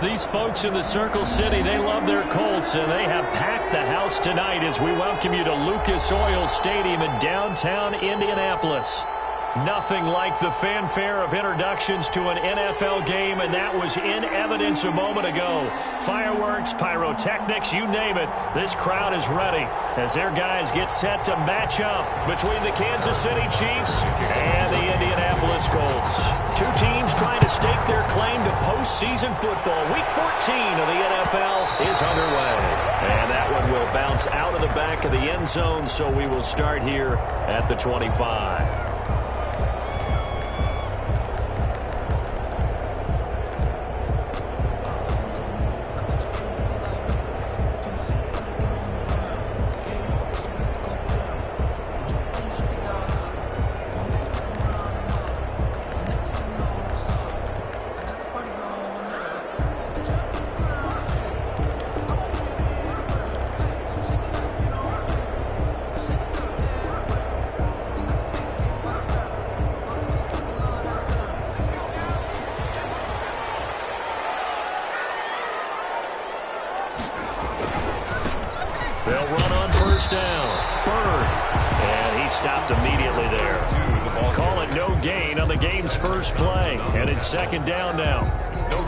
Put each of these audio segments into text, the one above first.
These folks in the Circle City, they love their Colts, and they have packed the house tonight as we welcome you to Lucas Oil Stadium in downtown Indianapolis. Nothing like the fanfare of introductions to an NFL game, and that was in evidence a moment ago. Fireworks, pyrotechnics, you name it. This crowd is ready as their guys get set to match up between the Kansas City Chiefs and the Indianapolis Colts. Two teams trying to stake their claim to postseason football. Week 14 of the NFL is underway. And that one will bounce out of the back of the end zone, so we will start here at the 25. They'll run on first down. Bird. And he stopped immediately there. Call it no gain on the game's first play. And it's second down now.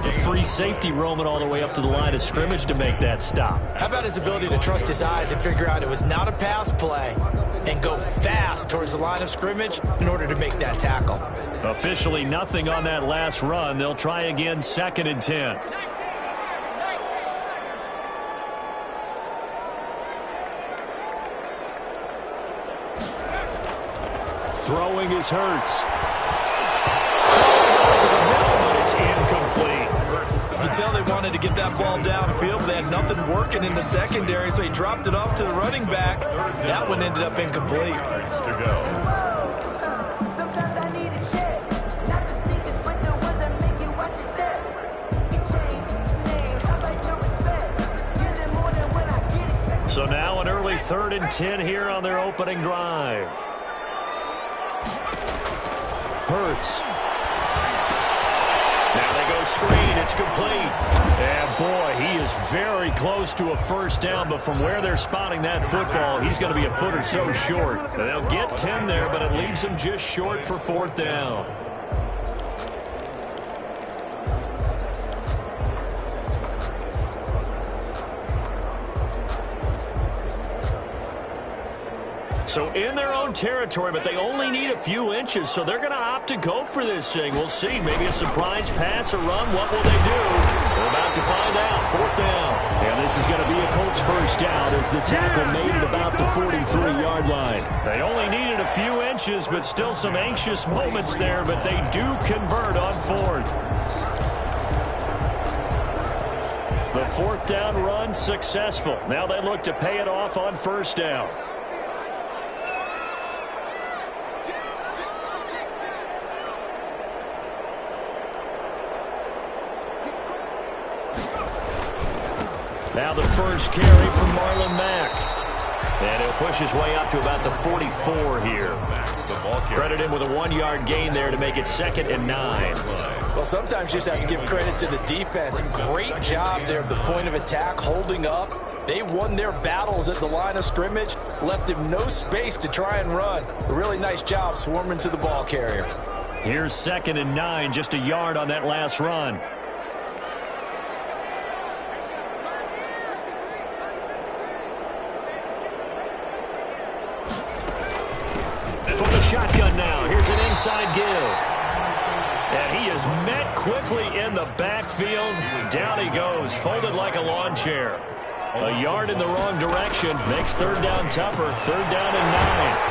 The free safety roaming all the way up to the line of scrimmage to make that stop. How about his ability to trust his eyes and figure out it was not a pass play and go fast towards the line of scrimmage in order to make that tackle? Officially nothing on that last run. They'll try again, 2nd and 10. Throwing is Hurts. But it's incomplete. You can tell they wanted to get that ball downfield, but they had nothing working in the secondary, so he dropped it off to the running back. That one ended up incomplete. To go. So now an early 3rd and 10 here on their opening drive. Hurts. Now they go screen. It's complete. And boy, he is very close to a first down, but from where they're spotting that football, he's going to be a foot or so short. They'll get 10 there, but it leaves him just short for 4th down. So in their own territory, but they only need a few inches, so they're going to opt to go for this thing. We'll see. Maybe a surprise pass or run. What will they do? We're about to find out. 4th down. And this is going to be a Colts first down as the tackle made at about the 43-yard line. They only needed a few inches, but still some anxious moments there, but they do convert on 4th. The 4th down run successful. Now they look to pay it off on first down. Now the first carry from Marlon Mack. And he'll push his way up to about the 44 here. Credit him with a 1-yard gain there to make it 2nd and 9. Well, sometimes you just have to give credit to the defense. Great job there at the point of attack, holding up. They won their battles at the line of scrimmage, left him no space to try and run. A really nice job swarming to the ball carrier. Here's 2nd and 9, just a yard on that last run. From the shotgun now, here's an inside give. And he is met quickly in the backfield. Down he goes, folded like a lawn chair. A yard in the wrong direction makes 3rd down tougher. 3rd down and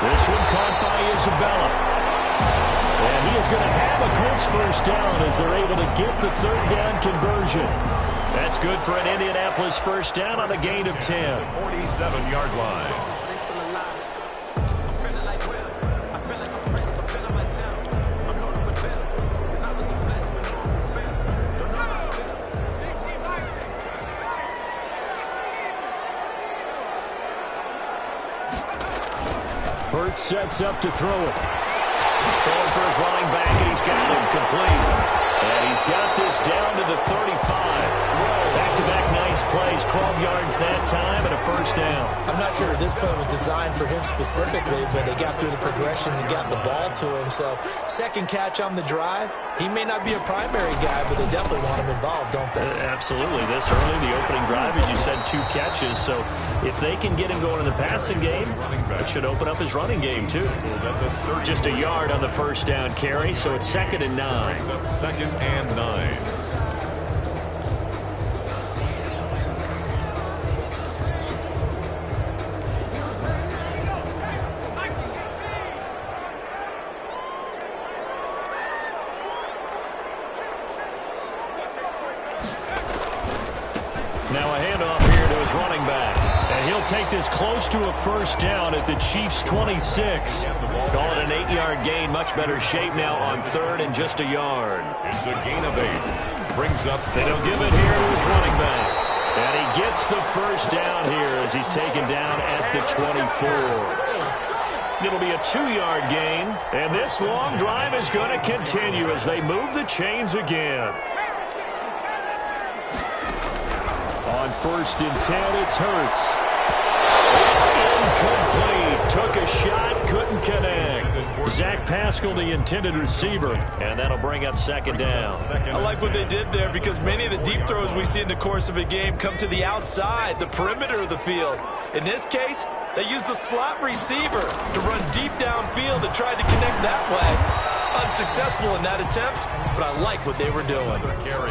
9. This one caught by Isabella. And he is going to have a Colts first down as they're able to get the 3rd down conversion. That's good for an Indianapolis first down on a gain of 10. 47-yard line. Hurts sets up to throw it. Throwing for his running back, and he's got him complete. And he's got this down to the 35. 12 yards that time and a first down. I'm not sure if this play was designed for him specifically, but they got through the progressions and got the ball to him. So second catch on the drive. He may not be a primary guy, but they definitely want him involved, don't they? Absolutely. This early, the opening drive, as you said, 2 catches. So if they can get him going in the passing game, it should open up his running game too. Just a yard on the first down carry, so it's 2nd and 9. Second and 9. Now a handoff here to his running back. And he'll take this close to a first down at the Chiefs' 26. Call it an 8-yard gain. Much better shape now on 3rd and just a yard. It's a gain of 8. Brings up. And he'll give it here to his running back. And he gets the first down here as he's taken down at the 24. It'll be a 2-yard gain. And this long drive is going to continue as they move the chains again. On 1st and 10, it's Hurts. It's incomplete. Took a shot, couldn't connect. Zach Pascal, the intended receiver, and that'll bring up 2nd down. I like what they did there because many of the deep throws we see in the course of a game come to the outside, the perimeter of the field. In this case, they used the slot receiver to run deep downfield and tried to connect that way. Unsuccessful in that attempt, but I like what they were doing.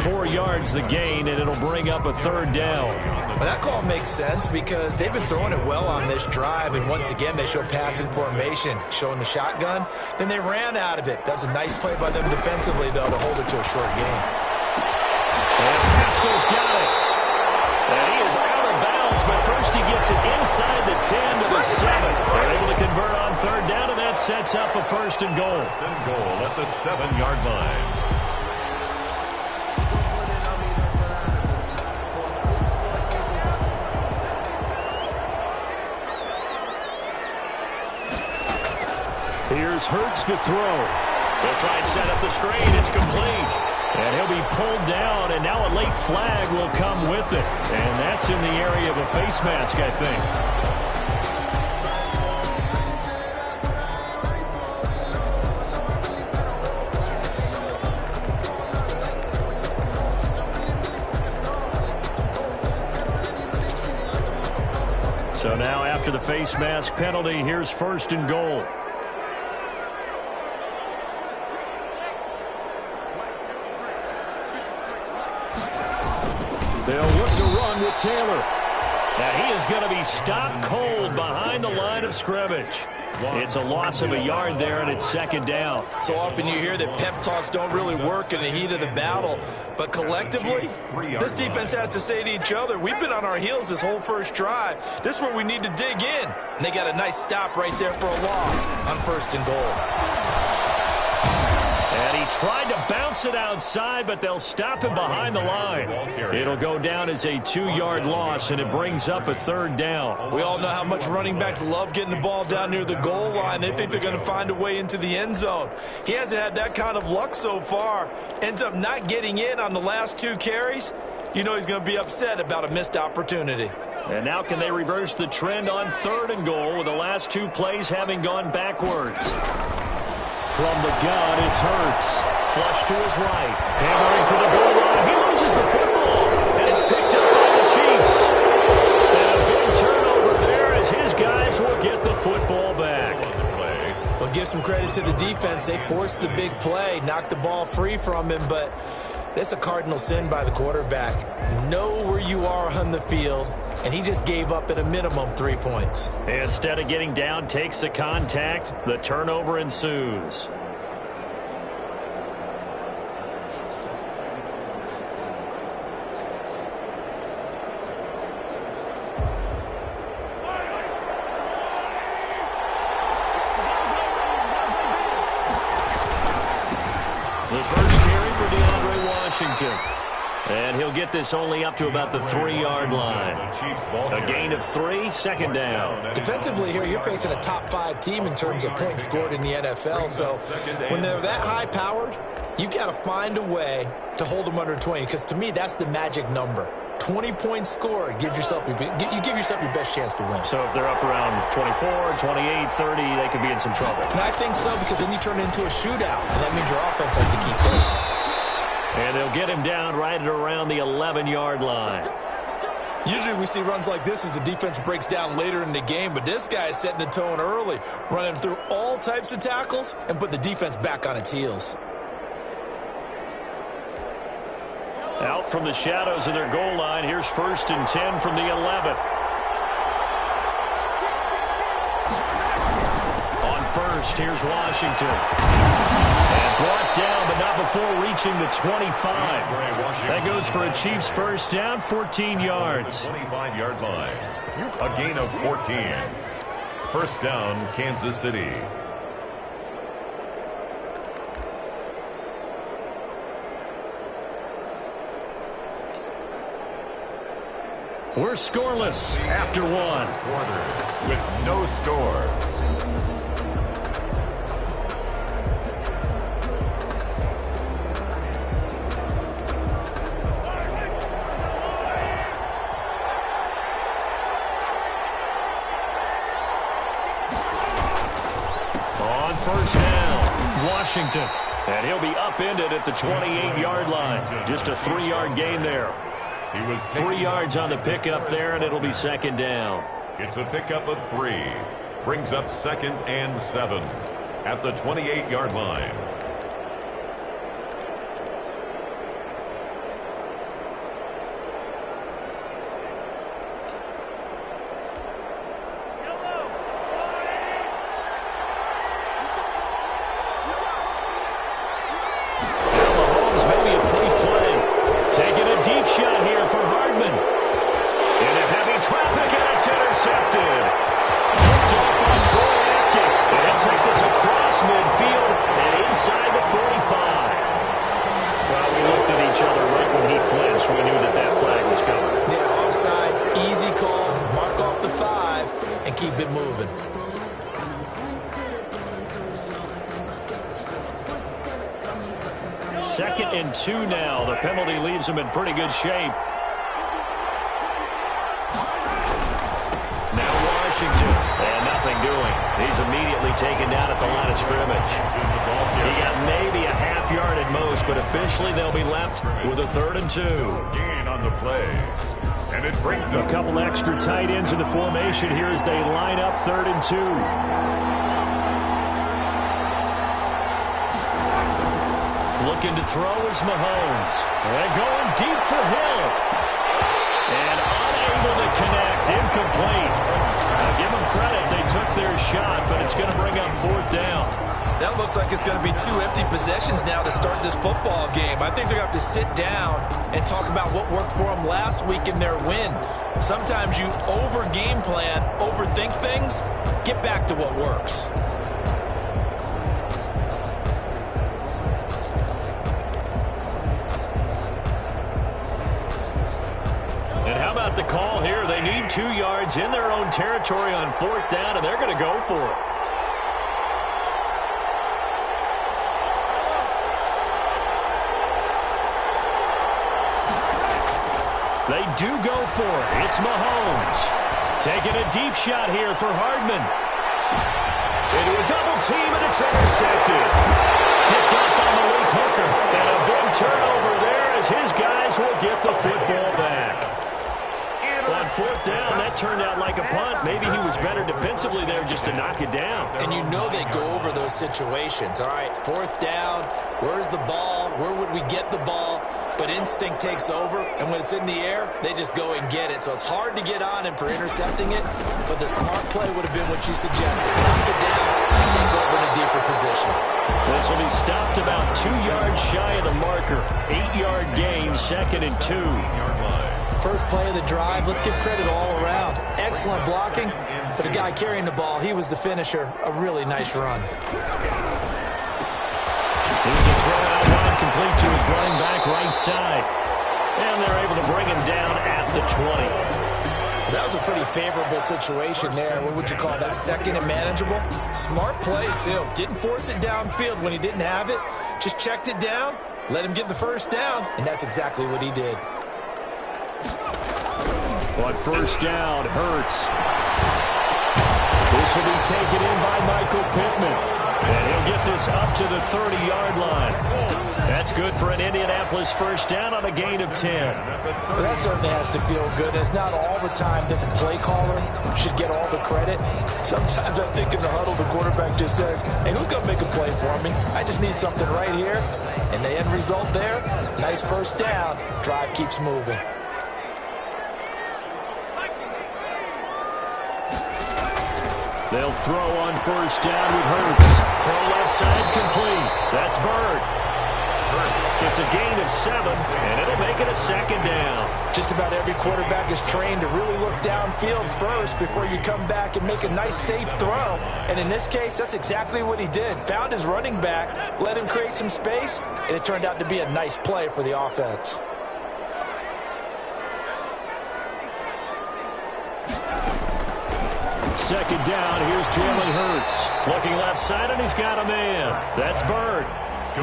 4 yards the gain, and it'll bring up a 3rd down. Well, that call makes sense because they've been throwing it well on this drive, and once again they show passing formation, showing the shotgun. Then they ran out of it. That was a nice play by them defensively, though, to hold it to a short game. And Pascal's got it. And he is out of bounds, but first he gets it inside the 10 to the 7. They're able to convert on 3rd down, and that sets up a 1st and goal. 1st and goal at the 7-yard line. Here's Hurts to throw. They'll try and set up the screen. It's complete. And he'll be pulled down, and now a late flag will come with it. And that's in the area of a face mask, I think. So now after the face mask penalty, here's 1st and goal. They'll look to run with Taylor. Now he is going to be stopped cold behind the line of scrimmage. It's a loss of a yard there, and it's 2nd down. So often you hear that pep talks don't really work in the heat of the battle, but collectively, this defense has to say to each other, we've been on our heels this whole first drive. This is where we need to dig in. And they got a nice stop right there for a loss on 1st and goal. And he tried to bounce it outside, but they'll stop him behind the line. It'll go down as a 2-yard loss, and it brings up a 3rd down. We all know how much running backs love getting the ball down near the goal line. They think they're going to find a way into the end zone. He hasn't had that kind of luck so far. Ends up not getting in on the last 2 carries. You know he's going to be upset about a missed opportunity. And now can they reverse the trend on 3rd and goal with the last 2 plays having gone backwards? From the gun, it's Hurts. Flush to his right. Hammering for the goal line. He loses the football. And it's picked up by the Chiefs. And a big turnover there as his guys will get the football back. Well, give some credit to the defense. They forced the big play, knocked the ball free from him, but that's a cardinal sin by the quarterback. Know where you are on the field, and he just gave up at a minimum 3 points. Instead of getting down, takes the contact. The turnover ensues. The first carry for DeAndre Washington. And he'll get this only up to about the 3-yard line. A gain of 3, second down. Defensively here, you're facing a top 5 team in terms of points scored in the NFL. So when they're that high-powered, you've got to find a way to hold them under 20. Because to me, that's the magic number. 20 points scored, you give yourself your best chance to win. So if they're up around 24, 28, 30, they could be in some trouble. And I think so, because then you turn it into a shootout, and that means your offense has to keep pace. And they'll get him down right at around the 11-yard line. Usually we see runs like this as the defense breaks down later in the game, but this guy is setting the tone early, running through all types of tackles and put the defense back on its heels. Out from the shadows of their goal line, here's 1st and 10 from the 11. On first, here's Washington. And brought down, but not before reaching the 25. That goes for a Chiefs first down, 14 yards. 25-yard line. A gain of 14. First down, Kansas City. We're scoreless after 1. Quarter with no score. First down, Washington. And he'll be upended at the 28-yard line. Just a 3-yard gain there. He was 3 yards on the pickup there, and it'll be second down. It's a pickup of 3. Brings up 2nd and 7 at the 28-yard line. Second and 2 now. The penalty leaves him in pretty good shape. Now Washington. And nothing doing. He's immediately taken down at the line of scrimmage. He got maybe a half yard at most, but officially they'll be left with a 3rd and 2. Gain on the play. And it brings a couple extra tight ends in the formation here as they line up 3rd and 2. Looking to throw is Mahomes. And going deep for Hill. And unable to connect. Incomplete. Now give them credit. They took their shot, but it's going to bring up 4th down. That looks like it's going to be 2 empty possessions now to start this football game. I think they're going to have to sit down and talk about what worked for them last week in their win. Sometimes you over-game plan, overthink things, get back to what works. The call here, they need 2 yards in their own territory on 4th down, and they're going to go for it. They do go for it. It's Mahomes. Taking a deep shot here for Hardman. Into a double team, and it's intercepted. Picked up by Malik Hooker. And a big turnover there as his guys will get the football back. On 4th down, that turned out like a punt. Maybe he was better defensively there just to knock it down. And you know they go over those situations. All right, 4th down, where's the ball? Where would we get the ball? But instinct takes over, and when it's in the air, they just go and get it. So it's hard to get on him for intercepting it, but the smart play would have been what you suggested. Knock it down and take over in a deeper position. This will be stopped about 2 yards shy of the marker. 8-yard gain, 2nd and 2. First play of the drive, let's give credit all around. Excellent blocking, but the guy carrying the ball, he was the finisher. A really nice run. Here's a throw out wide, complete to his running back right side. And they're able to bring him down at the 20. That was a pretty favorable situation there. What would you call that? Second and manageable? Smart play, too. Didn't force it downfield when he didn't have it. Just checked it down, let him get the first down, and that's exactly what he did. On first down, Hurts. This will be taken in by Michael Pittman. And he'll get this up to the 30-yard line. That's good for an Indianapolis first down on a gain of 10. Well, that certainly has to feel good. It's not all the time that the play caller should get all the credit. Sometimes I think in the huddle, the quarterback just says, hey, who's going to make a play for me? I just need something right here. And the end result there, nice first down. Drive keeps moving. They'll throw on first down with Hurts. Throw left side complete. That's Bird. It's a gain of 7, and it'll make it a second down. Just about every quarterback is trained to really look downfield first before you come back and make a nice, safe throw. And in this case, that's exactly what he did. Found his running back, let him create some space, and it turned out to be a nice play for the offense. Second down, here's Jalen Hurts. Looking left side, and he's got a man. That's Bird.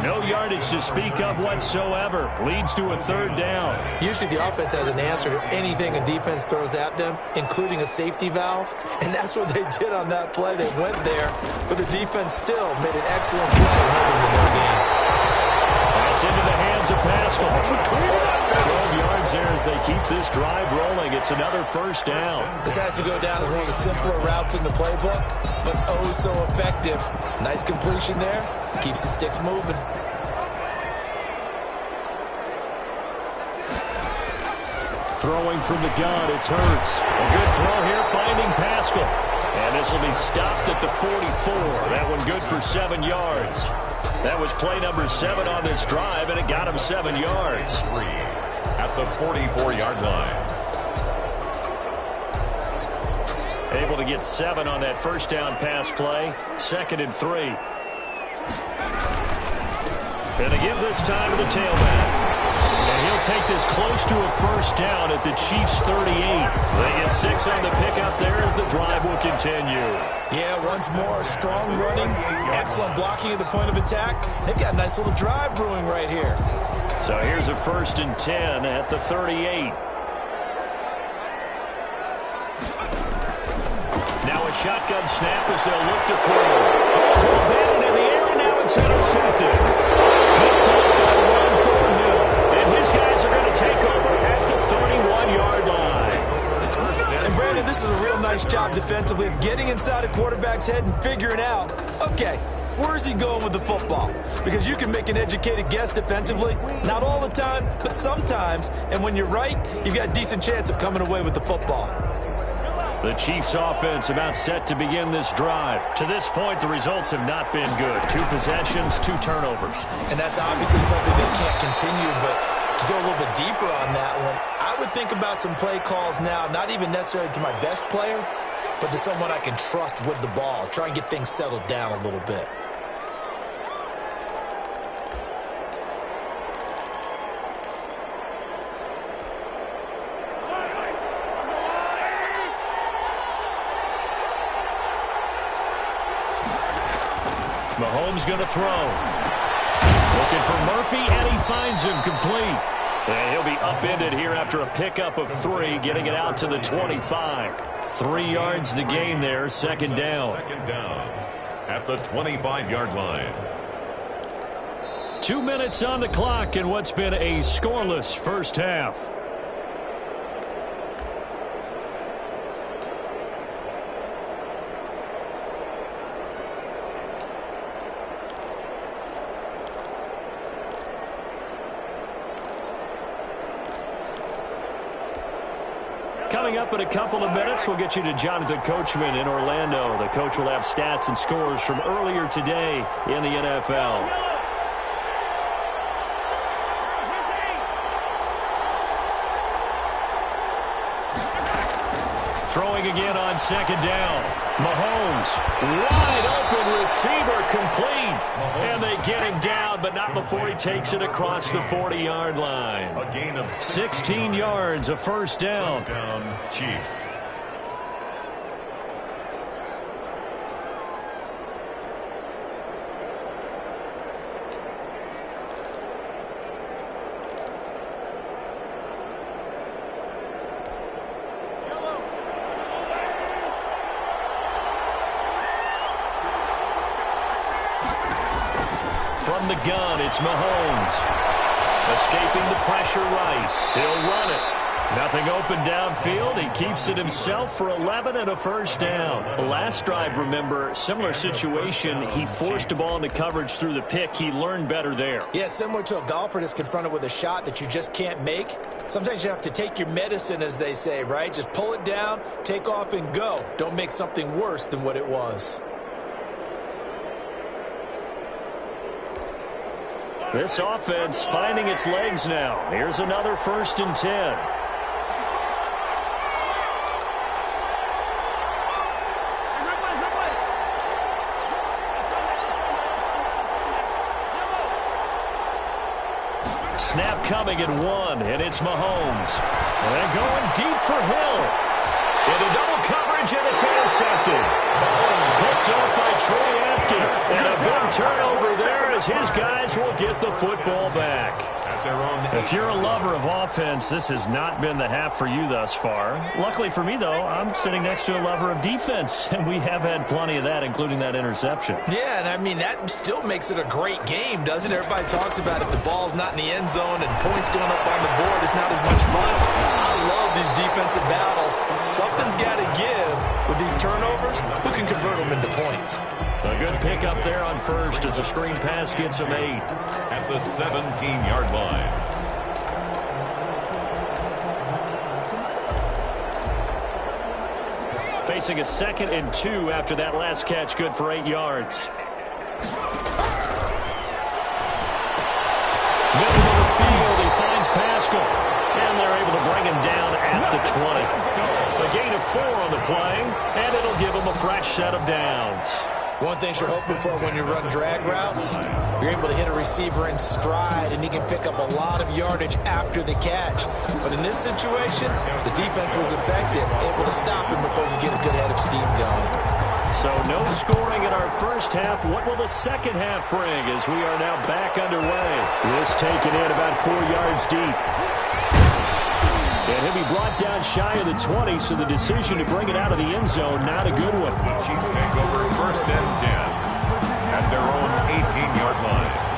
No yardage to speak of whatsoever. Leads to a third down. Usually the offense has an answer to anything a defense throws at them, including a safety valve. And that's what they did on that play. They went there, but the defense still made an excellent play holding them in the game. That's into the hands of Pascal. 12 yards there as they keep this drive rolling. It's another first down. This has to go down as one of the simpler routes in the playbook, but oh so effective. Nice completion there. Keeps the sticks moving. Throwing from the gun, it's Hurts. A good throw here, finding Pascal. And this will be stopped at the 44. That one good for 7 yards. That was play number 7 on this drive, and it got him 7 yards. At the 44-yard line. Able to get 7 on that first down pass play. 2nd and 3. And they give this time to the tailback. And he'll take this close to a first down at the Chiefs' 38. They get 6 on the pickup there as the drive will continue. Yeah, once more, strong running, excellent blocking at the point of attack. They've got a nice little drive brewing right here. So here's a 1st and 10 at the 38. Now a shotgun snap as they'll look to throw. Throw batted in the air, and now it's intercepted. Picked up by Ron Thornhill. And his guys are going to take over at the 31-yard line. And Brandon, this is a real nice job defensively of getting inside a quarterback's head and figuring out, okay, where's he going with the football? Because you can make an educated guess defensively. Not all the time, but sometimes. And when you're right, you've got a decent chance of coming away with the football. The Chiefs offense about set to begin this drive. To this point, the results have not been good. 2 possessions, 2 turnovers. And that's obviously something that can't continue, but to go a little bit deeper on that one, I would think about some play calls now, not even necessarily to my best player, but to someone I can trust with the ball. Try and get things settled down a little bit. Mahomes going to throw. Looking for Murphy, and he finds him complete. And he'll be upended here after a pickup of 3, getting it out to the 25. 3 yards the gain there, 2nd down. 2nd down at the 25-yard line. 2 minutes on the clock in what's been a scoreless first half. Coming up in a couple of minutes, we'll get you to Jonathan Coachman in Orlando. The coach will have stats and scores from earlier today in the NFL. Throwing again on 2nd down. Mahomes, wide open receiver, complete. And they get him down, but not before he takes it across the 40-yard line. A gain of 16 yards, a first down. First down, Chiefs. From the gun, it's Mahomes. Escaping the pressure right. He'll run it. Nothing open downfield. He keeps it himself for 11 and a first down. Last drive, remember, similar situation. He forced a ball into coverage through the pick. He learned better there. Yeah, similar to a golfer that's confronted with a shot that you just can't make. Sometimes you have to take your medicine, as they say, right? Just pull it down, take off, and go. Don't make something worse than what it was. This offense finding its legs now. Here's another 1st and 10. Snap coming at 1, and it's Mahomes. And going deep for Hill. Into double coverage, and it's intercepted. Picked off by Troy Apke. And a big turnover there as his guys will get the football back. If you're a lover of offense, this has not been the half for you thus far. Luckily for me, though, I'm sitting next to a lover of defense, and we have had plenty of that, including that interception. Yeah, and I mean, that still makes it a great game, doesn't it? Everybody talks about if the ball's not in the end zone and points going up on the board, it's not as much fun. I love these defensive battles. Something's got to give with these turnovers. Who can convert them into points? A good pickup there on first as a screen pass gets him 8. At the 17-yard line. Facing a 2nd and 2 after that last catch, good for 8 yards. Middle of the field, he finds Pascal. And they're able to bring him down at the 20. A gain of 4 on the play, and it'll give him a fresh set of downs. One thing you're hoping for when you run drag routes, you're able to hit a receiver in stride, and he can pick up a lot of yardage after the catch. But in this situation, the defense was effective, able to stop him before he get a good head of steam going. So no scoring in our first half. What will the second half bring as we are now back underway? This taken in about 4 yards deep. And he'll be brought down shy of the 20, so the decision to bring it out of the end zone, not a good one. The Chiefs take over 1st and 10 at their own 18-yard line.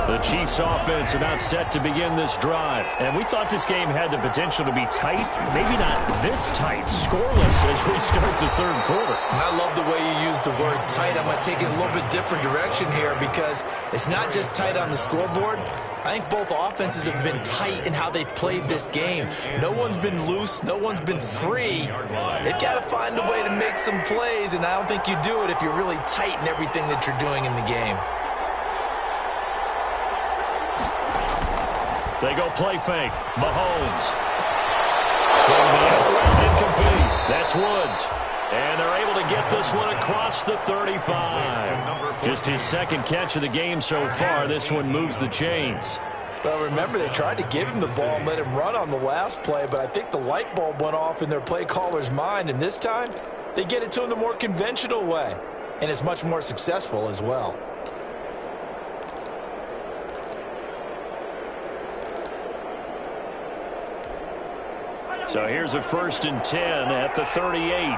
The Chiefs offense about set to begin this drive. And we thought this game had the potential to be tight. Maybe not this tight, scoreless as we start the 3rd quarter. And I love the way you use the word tight. I'm going to take it a little bit different direction here because it's not just tight on the scoreboard. I think both offenses have been tight in how they've played this game. No one's been loose. No one's been free. They've got to find a way to make some plays, and I don't think you do it if you're really tight in everything that you're doing in the game. They go play fake. Mahomes. From the end, incomplete. That's Woods. And they're able to get this one across the 35. Just his 2nd catch of the game so far. This one moves the chains. Well, remember, they tried to give him the ball and let him run on the last play, but I think the light bulb went off in their play caller's mind, and this time they get it to him the more conventional way, and it's much more successful as well. So here's a 1st and 10 at the 38.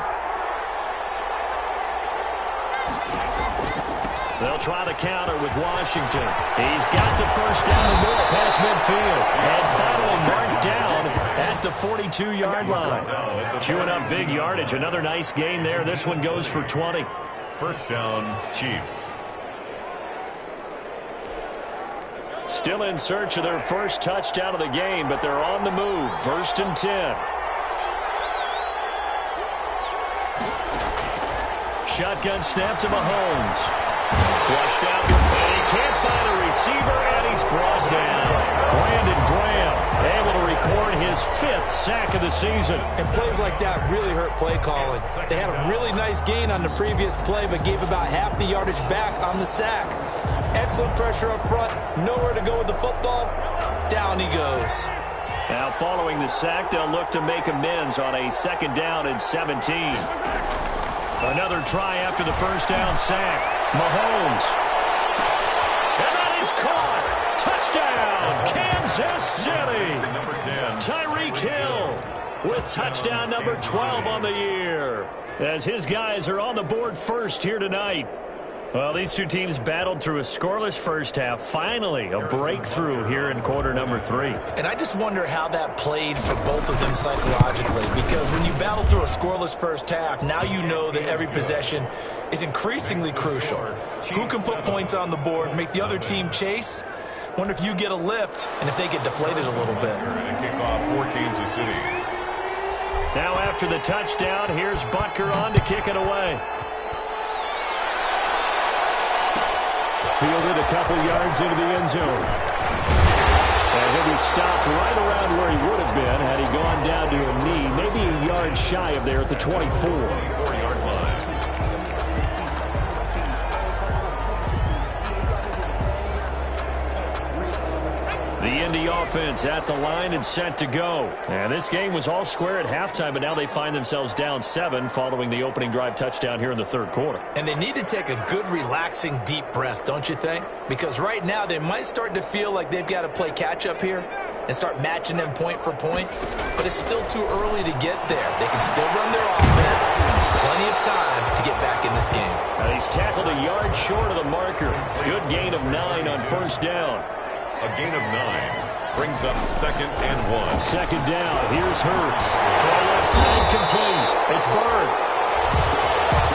They'll try to counter with Washington. He's got the first down and more past midfield. And finally marked down at the 42-yard line. Chewing up big yardage. Another nice gain there. This one goes for 20. First down, Chiefs. Still in search of their first touchdown of the game, but they're on the move. 1st and 10. Shotgun snap to Mahomes. Flushed out, and he can't find a receiver, and he's brought down. Brandon Graham able to record his 5th sack of the season. And plays like that really hurt play calling. They had a really nice gain on the previous play, but gave about half the yardage back on the sack. Excellent pressure up front, nowhere to go with the football. Down he goes. Now following the sack, they'll look to make amends on a 2nd down and 17. Another try after the first down sack. Mahomes. And that is caught. Touchdown, Kansas City. Number 10. Tyreek Hill with touchdown number 12 on the year. As his guys are on the board first here tonight. Well, these two teams battled through a scoreless first half. Finally, a breakthrough here in quarter number 3. And I just wonder how that played for both of them psychologically, because when you battle through a scoreless first half, now you know that every possession is increasingly crucial. Who can put points on the board, make the other team chase? Wonder if you get a lift and if they get deflated a little bit. And kickoff for Kansas City. Now after the touchdown, here's Butker on to kick it away. Fielded a couple yards into the end zone. And he'll be stopped right around where he would have been had he gone down to a knee, maybe a yard shy of there at the 24. 4-yard line. The Indy offense at the line and set to go. And this game was all square at halftime, but now they find themselves down 7 following the opening drive touchdown here in the 3rd quarter. And they need to take a good, relaxing, deep breath, don't you think? Because right now they might start to feel like they've got to play catch-up here and start matching them point for point. But it's still too early to get there. They can still run their offense. Plenty of time to get back in this game. And he's tackled a yard short of the marker. Good gain of 9 on first down. A gain of 9 brings up 2nd and 1. 2nd down. Here's Hurts. Throw left side complete. It's Bird.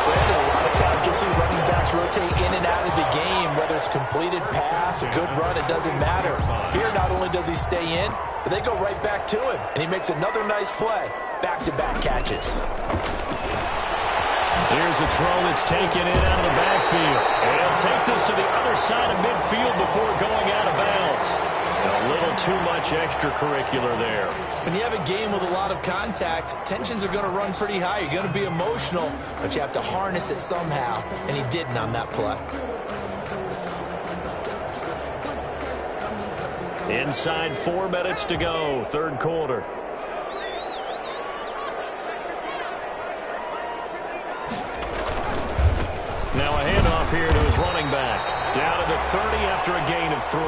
Brandon, a lot of times you'll see running backs rotate in and out of the game, whether it's completed pass, a good run, it doesn't matter. Here, not only does he stay in, but they go right back to him, and he makes another nice play. Back-to-back catches. Here's a throw that's taken in out of the backfield. And he'll take this to the other side of midfield before going out of bounds. A little too much extracurricular there. When you have a game with a lot of contact, tensions are going to run pretty high. You're going to be emotional, but you have to harness it somehow, and he didn't on that play. Inside 4 minutes to go, 3rd quarter. Now a handoff here to his running back. Down to the 30 after a gain of 3.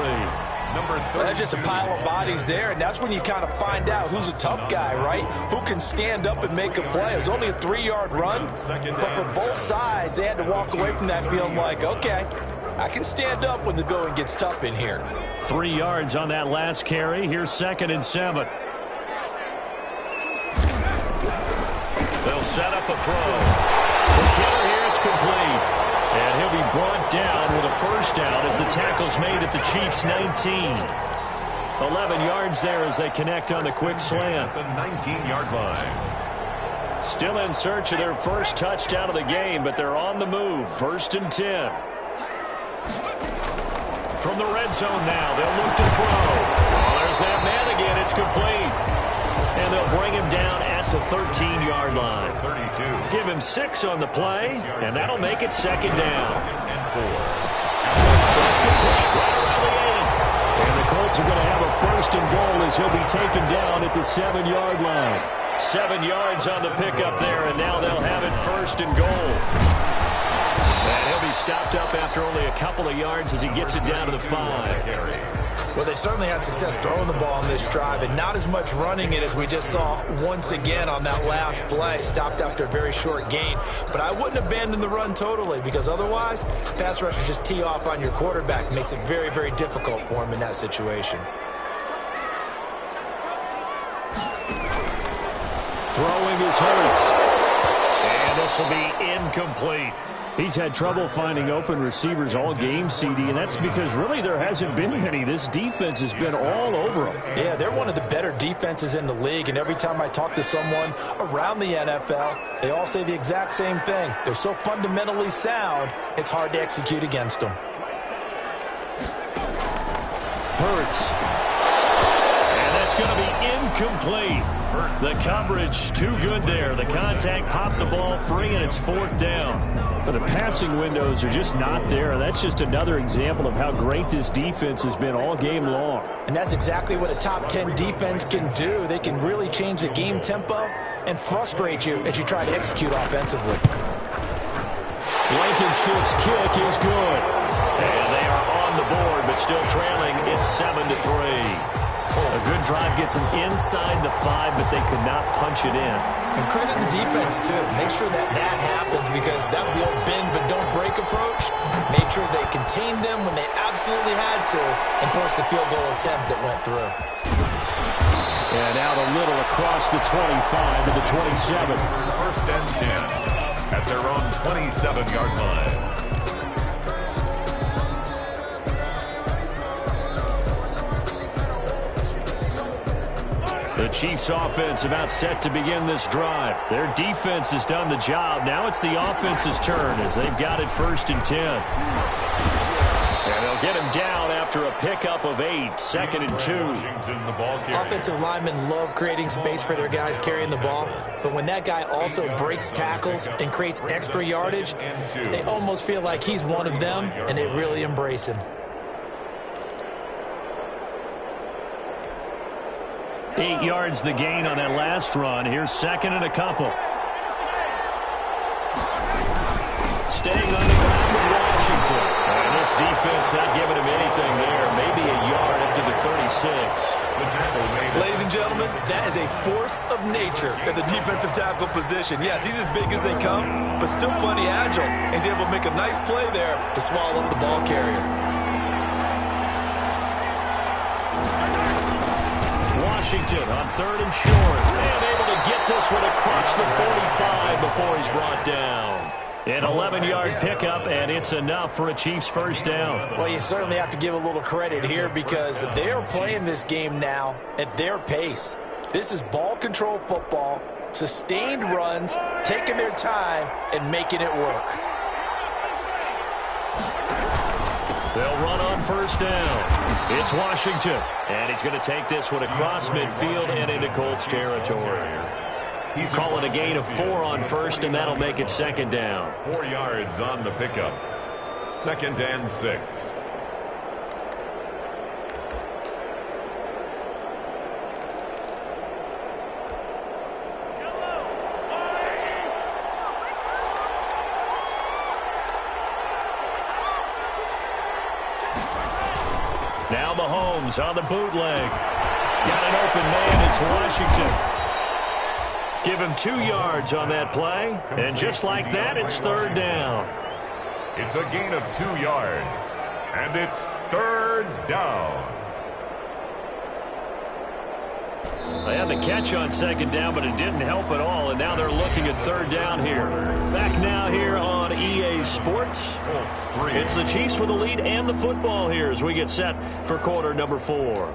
Number 32. There's just a pile of bodies there, and that's when you kind of find out who's a tough guy, right? Who can stand up and make a play. It was only a 3-yard run, but for both sides, they had to walk away from that feeling like, okay, I can stand up when the going gets tough in here. 3 yards on that last carry. Here's 2nd and 7. They'll set up a throw. The killer here, it's complete. And he'll be brought down with a first down as the tackle's made at the Chiefs' 19. 11 yards there as they connect on the quick slant. The 19-yard line. Still in search of their first touchdown of the game, but they're on the move. 1st and 10. From the red zone now, they'll look to throw. Oh, there's that man again. It's complete. And they'll bring him down at the 13-yard line. 32. Give him 6 on the play, and that'll make it 2nd down. And 4. That's complete right around the 8. And the Colts are going to have a 1st and goal as he'll be taken down at the 7-yard line. 7 yards on the pickup there, and now they'll have it 1st and goal. And he'll be stopped up after only a couple of yards as he gets it down to the 5. Well, they certainly had success throwing the ball on this drive, and not as much running it as we just saw once again on that last play. Stopped after a very short gain. But I wouldn't abandon the run totally, because otherwise, pass rushers just tee off on your quarterback. It makes it very, very difficult for him in that situation. Throwing is Hurts. And this will be incomplete. He's had trouble finding open receivers all game, CD, and that's because really there hasn't been many. This defense has been all over them. Yeah, they're one of the better defenses in the league, and every time I talk to someone around the NFL, they all say the exact same thing. They're so fundamentally sound, it's hard to execute against them. Hurts. And that's going to be incomplete. The coverage too good there. The contact popped the ball free, and it's 4th down. But the passing windows are just not there. That's just another example of how great this defense has been all game long. And that's exactly what a top 10 defense can do. They can really change the game tempo and frustrate you as you try to execute offensively. Blankenship's kick is good. And they are on the board, but still trailing. It's 7-3. A good drive gets them inside the 5, but they could not punch it in. And credit the defense, too. Make sure that happens, because that was the old bend but don't break approach. Made sure they contained them when they absolutely had to and forced the field goal attempt that went through. And out a little across the 25 to the 27. First and 10 at their own 27-yard line. The Chiefs offense about set to begin this drive. Their defense has done the job. Now it's the offense's turn as they've got it 1st and 10. And they'll get him down after a pickup of 8, 2nd and 2. Offensive linemen love creating space for their guys carrying the ball, but when that guy also breaks tackles and creates extra yardage, they almost feel like he's one of them, and they really embrace him. 8 yards the gain on that last run. Here's 2nd and a couple. Staying on the ground with Washington. And this defense not giving him anything there. Maybe a yard up to the 36. Ladies and gentlemen, that is a force of nature at the defensive tackle position. Yes, he's as big as they come, but still plenty agile. He's able to make a nice play there to swallow up the ball carrier. Washington on 3rd and short, and able to get this one across the 45 before he's brought down. An 11-yard pickup, and it's enough for a Chiefs first down. Well, you certainly have to give a little credit here because they're playing this game now at their pace. This is ball control football, sustained runs, taking their time, and making it work. They'll run on 1st down. It's Washington, and he's going to take this one across midfield and into Colts territory. He's calling a gain of 4 on 1st, and that'll make it 2nd down. 4 yards on the pickup. 2nd and 6. Now Mahomes on the bootleg. Got an open man. It's Washington. Give him 2 yards on that play. And just like that, it's 3rd down. It's a gain of 2 yards. And it's 3rd down. They had the catch on 2nd down, but it didn't help at all. And now they're looking at 3rd down here. Back now here on EA Sports. It's the Chiefs with the lead and the football here as we get set for quarter number 4.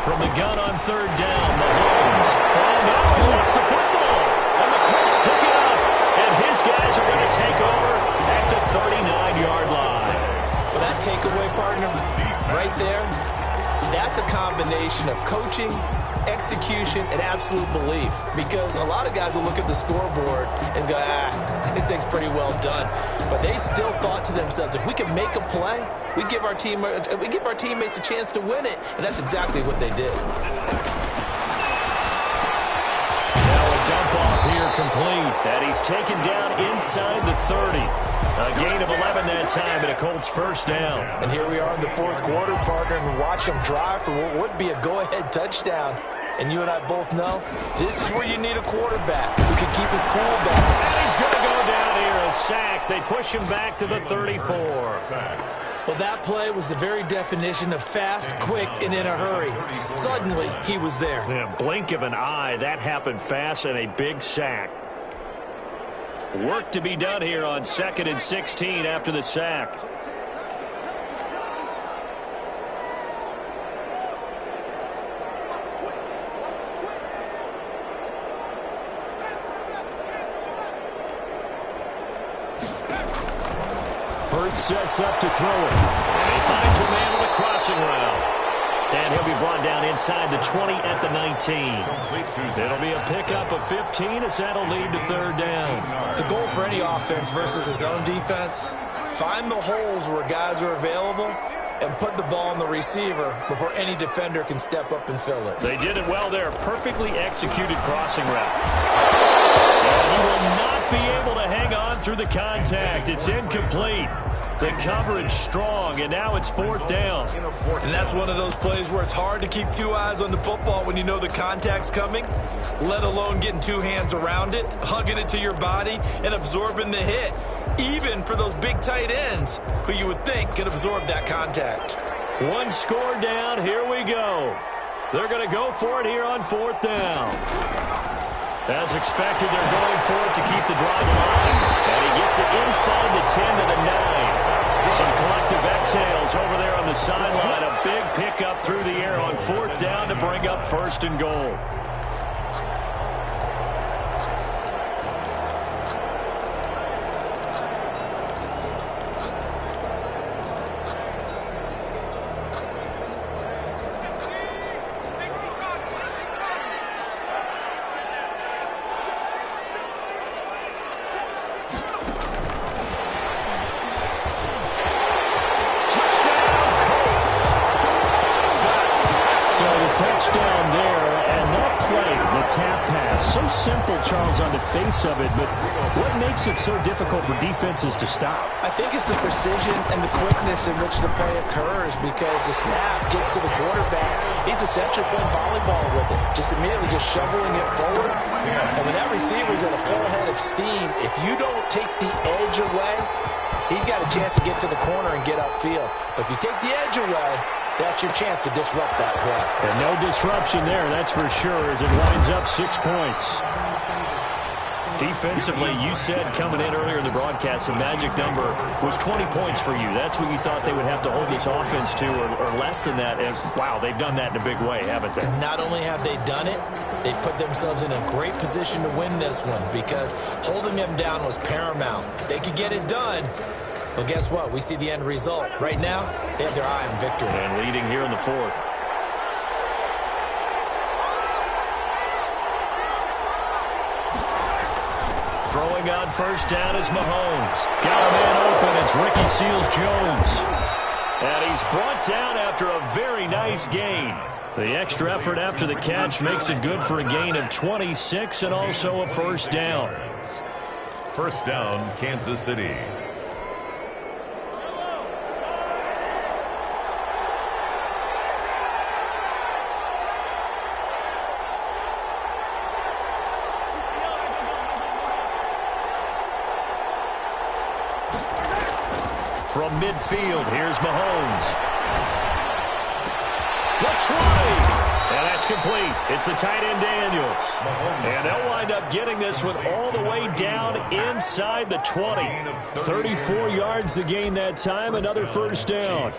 From the gun on 3rd down, Mahomes. Oh, no, he lost the football. And the Colts pick it up. And his guys are going to take over at the 39-yard line. But that takeaway, partner, right there, that's a combination of coaching, execution, and absolute belief. Because a lot of guys will look at the scoreboard and go, this thing's pretty well done. But they still thought to themselves, if we can make a play, we give our teammates a chance to win it. And that's exactly what they did. Now a dump off here incomplete. And he's taken down inside the 30. A gain of 11 that time, and a Colts first down. And here we are in the fourth quarter, partner, and watch them drive for what would be a go-ahead touchdown. And you and I both know this is where you need a quarterback who can keep his cool down. And he's going to go down here, a sack. They push him back to the 34. Well, that play was the very definition of fast, quick, and in a hurry. Suddenly, he was there. Yeah, blink of an eye, that happened fast, and a big sack. Work to be done here on 2nd and 16 after the sack. Hurts sets up to throw it. And he finds a man on the crossing route. And he'll be brought down inside the 20 at the 19. It'll be a pickup of 15 as that'll lead to third down. The goal for any offense versus his own defense, find the holes where guys are available and put the ball on the receiver before any defender can step up and fill it. They did it well there. Perfectly executed crossing route. And he will not be able to hang on through the contact. It's incomplete. The coverage strong, and now it's fourth down. And that's one of those plays where it's hard to keep two eyes on the football when you know the contact's coming, let alone getting two hands around it, hugging it to your body, and absorbing the hit, even for those big tight ends who you would think can absorb that contact. One score down. Here we go. They're going to go for it here on fourth down. As expected, they're going for it to keep the drive alive. And he gets it inside the 10 to the 9. Some collective exhales over there on the sideline. A big pickup through the air on fourth down to bring up first and goal. Touchdown there, and that play, the tap pass, so simple, Charles, on the face of it, but what makes it so difficult for defenses to stop? I think it's the precision and the quickness in which the play occurs, because the snap gets to the quarterback. He's essentially playing volleyball with it, just immediately just shoveling it forward. And when that receiver's at a full head of steam, if you don't take the edge away, he's got a chance to get to the corner and get upfield. But if you take the edge away, that's your chance to disrupt that play. And no disruption there, that's for sure, as it winds up 6 points. Defensively, you said coming in earlier in the broadcast, the magic number was 20 points for you. That's what you thought they would have to hold this offense to, or less than that. And, wow, they've done that in a big way, haven't they? And not only have they done it, they put themselves in a great position to win this one, because holding them down was paramount. If they could get it done, well, guess what? We see the end result. Right now, they have their eye on victory. And leading here in the fourth. Throwing on first down is Mahomes. Got a man open. It's Ricky Seals-Jones. And he's brought down after a very nice gain. The extra effort after the catch makes it good for a gain of 26 and also a first down. First down, Kansas City. From midfield, here's Mahomes. The try! And that's complete. It's the tight end Daniels. And they'll wind up getting this one all the way down inside the 20. 34 yards to gain that time, another first down.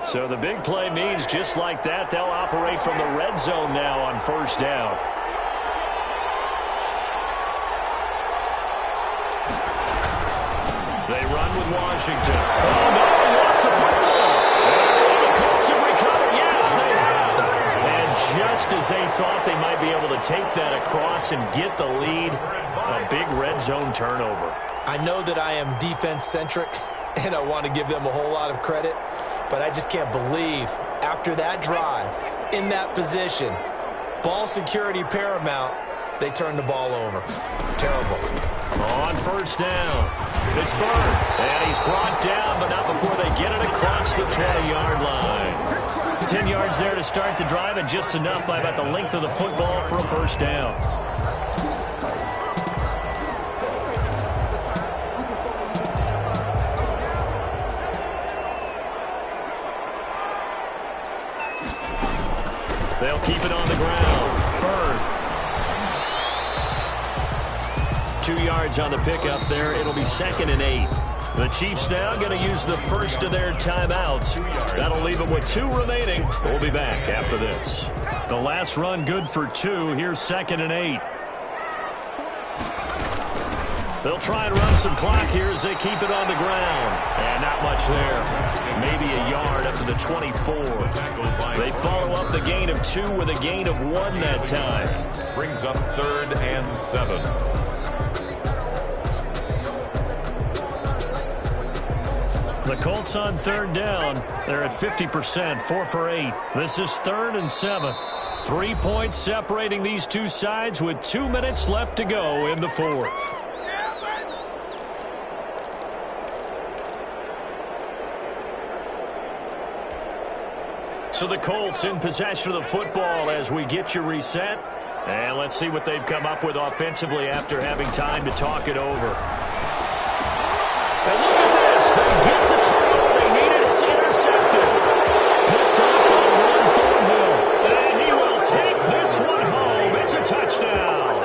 So the big play means just like that, they'll operate from the red zone now on first down. They run with Washington. Oh, no, he lost the football. And the Colts have recovered. Yes, they have. And just just as they thought they might be able to take that across and get the lead, a big red zone turnover. I know that I am defense-centric, and I want to give them a whole lot of credit, but I just can't believe after that drive, in that position, ball security paramount, they turned the ball over. Terrible. On first down, it's Bird, and he's brought down, but not before they get it across the 20-yard line. 10 yards there to start the drive, and just enough by about the length of the football for a first down. They'll keep it on the ground. Bird. 2 yards on the pickup there. It'll be 2nd and 8. The Chiefs now going to use the first of their timeouts. That'll leave them with 2 remaining. We'll be back after this. The last run good for 2. Here's 2nd and 8. They'll try and run some clock here as they keep it on the ground. And not much there. Maybe a yard up to the 24. They follow up the gain of 2 with a gain of 1 that time. Brings up 3rd and 7. The Colts on 3rd down. They're at 50%, 4 for 8. This is 3rd and 7. 3 points separating these two sides with 2 minutes left to go in the 4th. So the Colts in possession of the football as we get you reset. And let's see what they've come up with offensively after having time to talk it over. And look at this. They get the turnover they needed. It's intercepted. Picked up by Thornhill. And he will take this one home. It's a touchdown.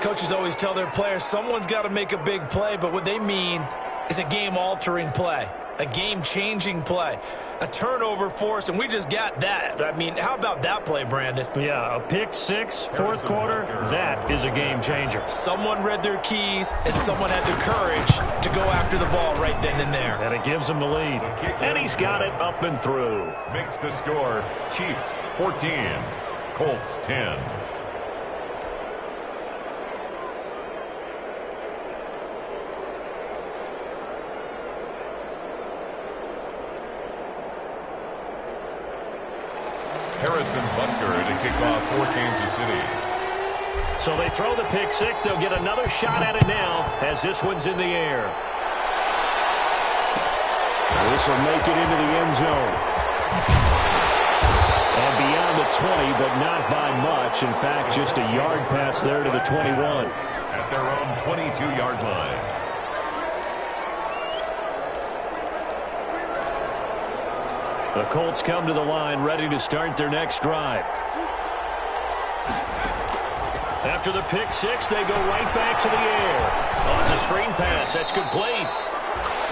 Coaches always tell their players someone's got to make a big play, but what they mean is a game-altering play, a game-changing play. A turnover forced, and we just got that. I mean, how about that play, Brandon? Yeah, a pick 6, 4th quarter, that is a game changer. Someone read their keys, and someone had the courage to go after the ball right then and there. And it gives him the lead. And he's got it up and through. Makes the score Chiefs 14, Colts 10. Harrison Butker to kick off for Kansas City. So they throw the pick 6. They'll get another shot at it now as this one's in the air. This will make it into the end zone. And beyond the 20, but not by much. In fact, just a yard pass there to the 21. At their own 22-yard line. The Colts come to the line ready to start their next drive. After the pick 6, they go right back to the air. Oh, it's a screen pass. That's complete.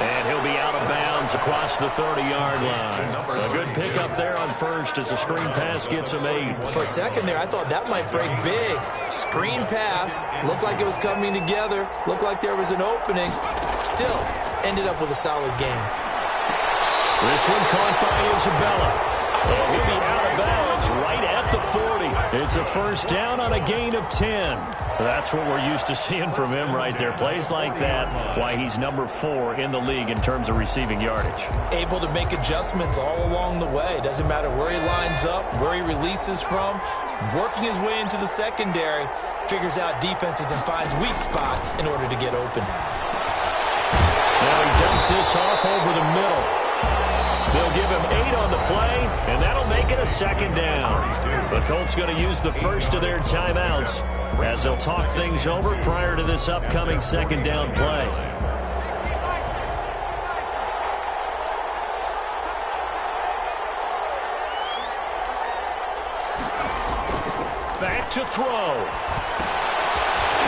And he'll be out of bounds across the 30-yard line. A good pickup there on first as the screen pass gets him 8. For a second there, I thought that might break big. Screen pass. Looked like it was coming together. Looked like there was an opening. Still, ended up with a solid game. This one caught by Isabella. And he'll be out of bounds right at the 40. It's a first down on a gain of 10. That's what we're used to seeing from him right there. Plays like that, why he's number 4 in the league in terms of receiving yardage. Able to make adjustments all along the way. Doesn't matter where he lines up, where he releases from. Working his way into the secondary, figures out defenses and finds weak spots in order to get open. Now he dumps this off over the middle. They'll give him 8 on the play, and that'll make it a second down. The Colts going to use the first of their timeouts as they'll talk things over prior to this upcoming second down play. Back to throw.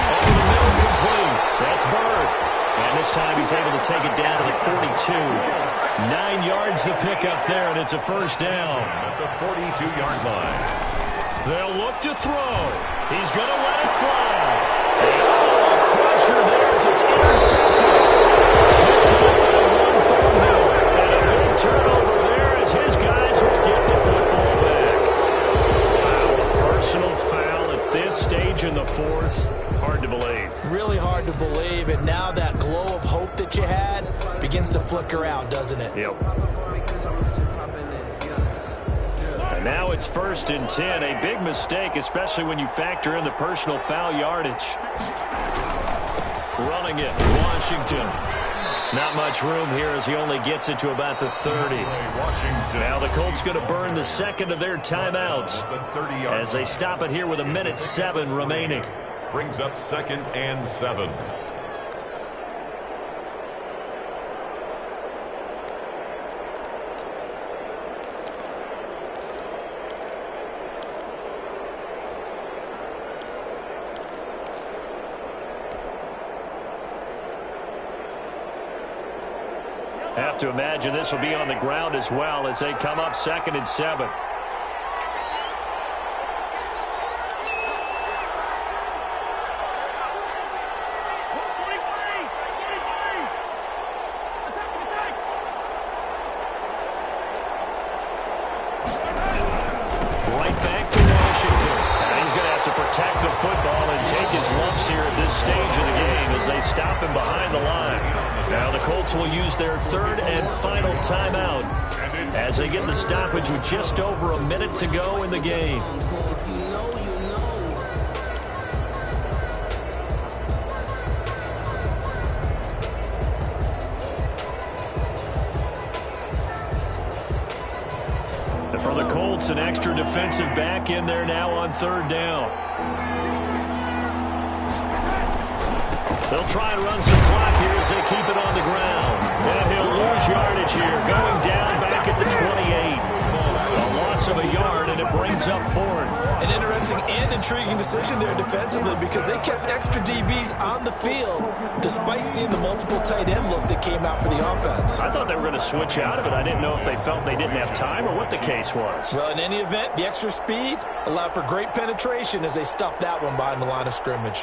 Over the middle, complete. That's Bird. And this time he's able to take it down to the 42. 9 yards to pick up there, and it's a first down. At the 42-yard line. They'll look to throw. He's going to let it fly. Oh, a crusher there as it's intercepted. Picked up by Thornhill. And a big turnover there as his guys will get the football back. begins to flicker out, doesn't it? Yep. And now it's 1st and 10. A big mistake, especially when you factor in the personal foul yardage. Running it, Washington. Not much room here as he only gets it to about the 30. Now the Colts going to burn the second of their timeouts as they stop it here with 1:07 remaining. Brings up 2nd and 7. Have to imagine this will be on the ground as well as they come up 2nd and 7. Right back to Washington. And he's going to have to protect the football and take his lumps here at this stage of the game as they stop him behind the line. Now the Colts will use their 3rd and final timeout as they get the stoppage with just over a minute to go in the game. And for the Colts, an extra defensive back in there now on 3rd down. They'll try and run some clock here as they keep it on the ground. And he'll lose yardage here, going down back at the 28. A loss of a yard, and it brings up 4th. An interesting and intriguing decision there defensively because they kept extra DBs on the field despite seeing the multiple tight end look that came out for the offense. I thought they were going to switch out of it. I didn't know if they felt they didn't have time or what the case was. Well, in any event, the extra speed allowed for great penetration as they stuffed that one behind the line of scrimmage.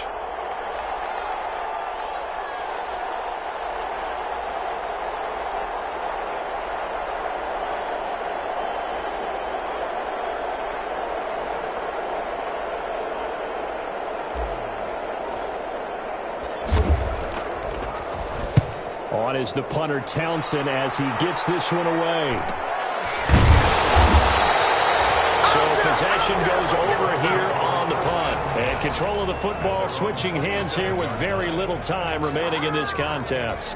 On is the punter Townsend as he gets this one away. So possession goes over here on the punt. And control of the football switching hands here with very little time remaining in this contest.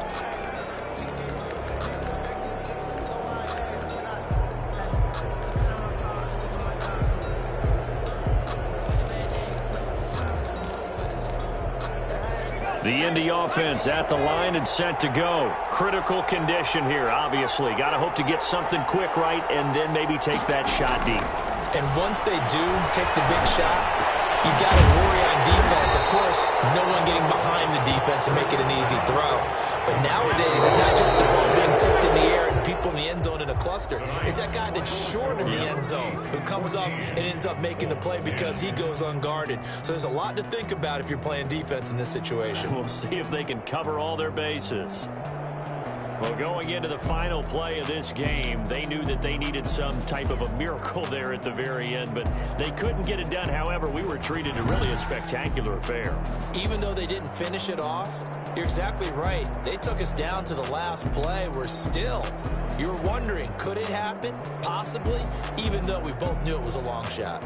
The Indy offense at the line and set to go. Critical condition here, obviously. Got to hope to get something quick right and then maybe take that shot deep. And once they do take the big shot, you got to worry on defense. Of course, no one getting behind the defense and make it an easy throw. But nowadays, it's not just the ball being tipped in the air and people in the end zone in a cluster. It's that guy that's short in the end zone who comes up and ends up making the play because he goes unguarded. So there's a lot to think about if you're playing defense in this situation. We'll see if they can cover all their bases. Well, going into the final play of this game, they knew that they needed some type of a miracle there at the very end, but they couldn't get it done. However, we were treated to really a spectacular affair. Even though they didn't finish it off, you're exactly right. They took us down to the last play. We're still, you were wondering, could it happen? Possibly, even though we both knew it was a long shot.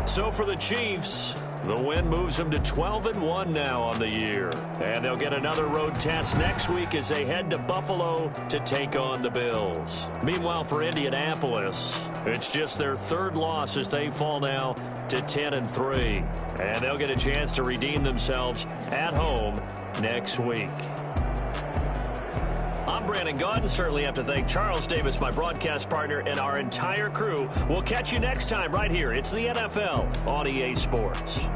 So for the Chiefs, the win moves them to 12-1 now on the year. And they'll get another road test next week as they head to Buffalo to take on the Bills. Meanwhile, for Indianapolis, it's just their 3rd loss as they fall now to 10-3. And they'll get a chance to redeem themselves at home next week. I'm Brandon Gaudin. Certainly have to thank Charles Davis, my broadcast partner, and our entire crew. We'll catch you next time right here. It's the NFL on EA Sports.